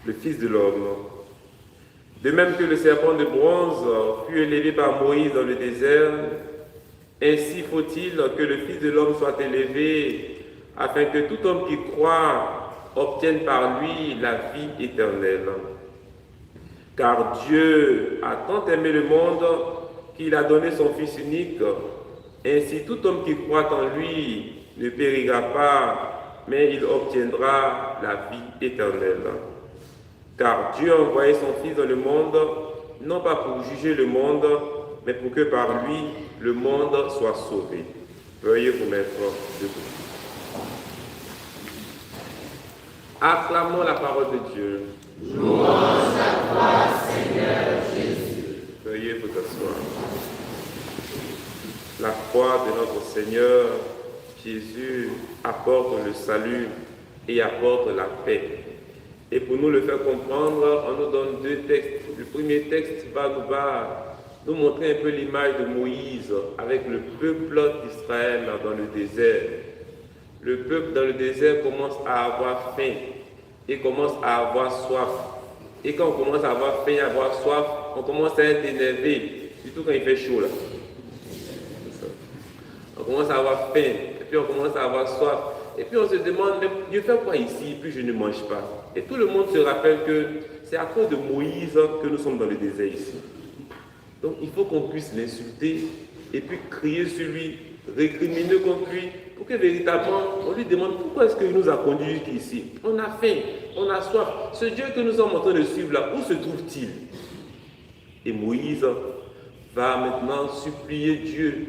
le Fils de l'homme. De même que le serpent de bronze fut élevé par Moïse dans le désert, ainsi faut-il que le Fils de l'homme soit élevé, afin que tout homme qui croit obtienne par lui la vie éternelle. Car Dieu a tant aimé le monde qu'il a donné son Fils unique, ainsi tout homme qui croit en lui ne périra pas, mais il obtiendra la vie éternelle. Car Dieu a envoyé son Fils dans le monde, non pas pour juger le monde, mais pour que par lui, le monde soit sauvé. Veuillez vous mettre debout. Acclamons la parole de Dieu. Louange à toi, Seigneur Jésus. Veuillez vous asseoir. La croix de notre Seigneur Jésus apporte le salut et apporte la paix. Et pour nous le faire comprendre, on nous donne deux textes. Le premier texte va nous montrer un peu l'image de Moïse avec le peuple d'Israël dans le désert. Le peuple dans le désert commence à avoir faim et commence à avoir soif. Et quand on commence à avoir faim et à avoir soif, on commence à être énervé, surtout quand il fait chaud là. On commence à avoir faim, et puis on commence à avoir soif. Et puis on se demande, mais Dieu fait quoi ici, et puis je ne mange pas. Et tout le monde se rappelle que c'est à cause de Moïse que nous sommes dans le désert ici. Donc il faut qu'on puisse l'insulter, et puis crier sur lui, récriminer contre lui, pour que véritablement on lui demande pourquoi est-ce qu'il nous a conduits ici. On a faim, on a soif. Ce Dieu que nous sommes en train de suivre là, où se trouve-t-il? Et Moïse va maintenant supplier Dieu.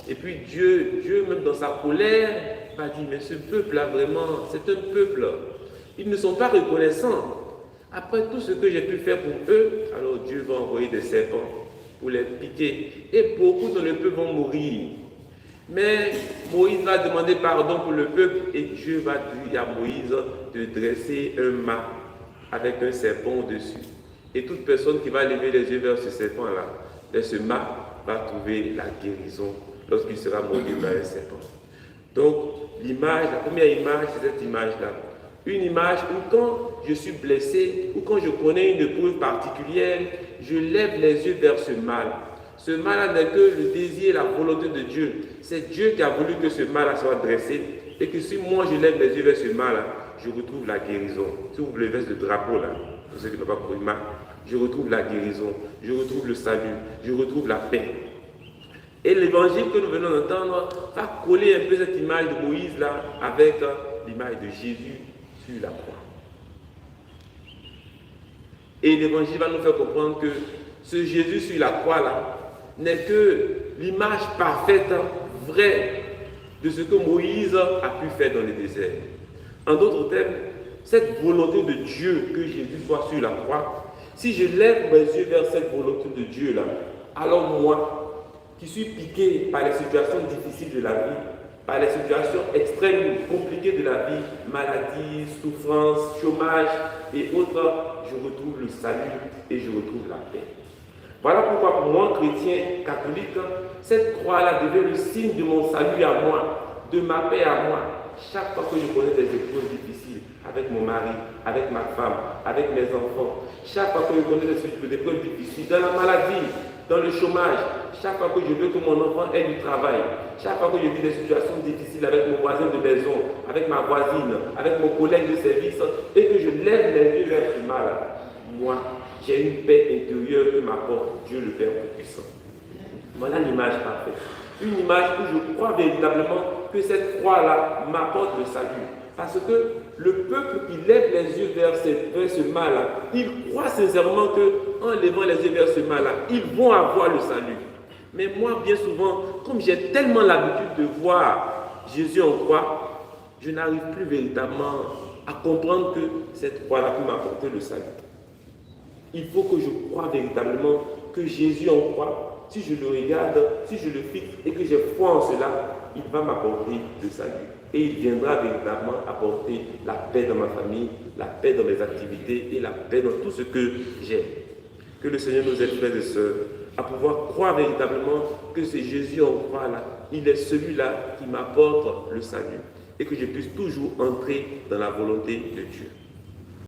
Et puis Dieu même dans sa colère, va dire, mais ce peuple-là vraiment, c'est un peuple. Ils ne sont pas reconnaissants. Après tout ce que j'ai pu faire pour eux, alors Dieu va envoyer des serpents pour les piquer. Et beaucoup dans le peuple vont mourir. Mais Moïse va demander pardon pour le peuple et Dieu va dire à Moïse de dresser un mât avec un serpent au-dessus. Et toute personne qui va lever les yeux vers ce serpent-là, vers ce mât, va trouver la guérison lorsqu'il sera mordu par un serpent. Donc, l'image, la première image, c'est cette image-là. Une image où quand je suis blessé, ou quand je connais une épreuve particulière, je lève les yeux vers ce mal. Ce mal n'est que le désir et la volonté de Dieu. C'est Dieu qui a voulu que ce mal soit dressé, et que si moi je lève les yeux vers ce mal, je retrouve la guérison. Si vous levez ce drapeau là, pour ceux qui n'ont pas compris mal, je retrouve la guérison, je retrouve le salut, je retrouve la paix. Et l'évangile que nous venons d'entendre va coller un peu cette image de Moïse là avec l'image de Jésus sur la croix. Et l'évangile va nous faire comprendre que ce Jésus sur la croix là n'est que l'image parfaite, vraie de ce que Moïse a pu faire dans le désert. En d'autres termes, cette volonté de Dieu que Jésus soit sur la croix, si je lève mes yeux vers cette volonté de Dieu là, alors moi, qui suis piqué par les situations difficiles de la vie, par les situations extrêmes, compliquées de la vie, maladie, souffrance, chômage et autres, je retrouve le salut et je retrouve la paix. Voilà pourquoi pour moi, chrétien catholique, cette croix-là devient le signe de mon salut à moi, de ma paix à moi. Chaque fois que je connais des épreuves difficiles, avec mon mari, avec ma femme, avec mes enfants, chaque fois que je connais des épreuves difficiles, dans la maladie, dans le chômage, chaque fois que je veux que mon enfant ait du travail, chaque fois que je vis des situations difficiles avec mon voisin de maison, avec ma voisine, avec mon collègue de service, et que je lève les yeux vers ce mal, moi, j'ai une paix intérieure que m'apporte Dieu le Père Tout-Puissant. Voilà l'image parfaite. Une image où je crois véritablement que cette croix-là m'apporte le salut. Parce que le peuple qui lève les yeux vers ce mal-là, il croit sincèrement qu'en levant les yeux vers ce mal-là, ils vont avoir le salut. Mais moi, bien souvent, comme j'ai tellement l'habitude de voir Jésus en croix, je n'arrive plus véritablement à comprendre que cette croix-là peut m'apporter le salut. Il faut que je croie véritablement que Jésus en croix, si je le regarde, si je le fixe et que j'ai foi en cela, il va m'apporter le salut. Et il viendra véritablement apporter la paix dans ma famille, la paix dans mes activités et la paix dans tout ce que j'ai. Que le Seigneur nous aide, frères et sœurs, à pouvoir croire véritablement que c'est Jésus en croix là, il est celui-là qui m'apporte le salut et que je puisse toujours entrer dans la volonté de Dieu.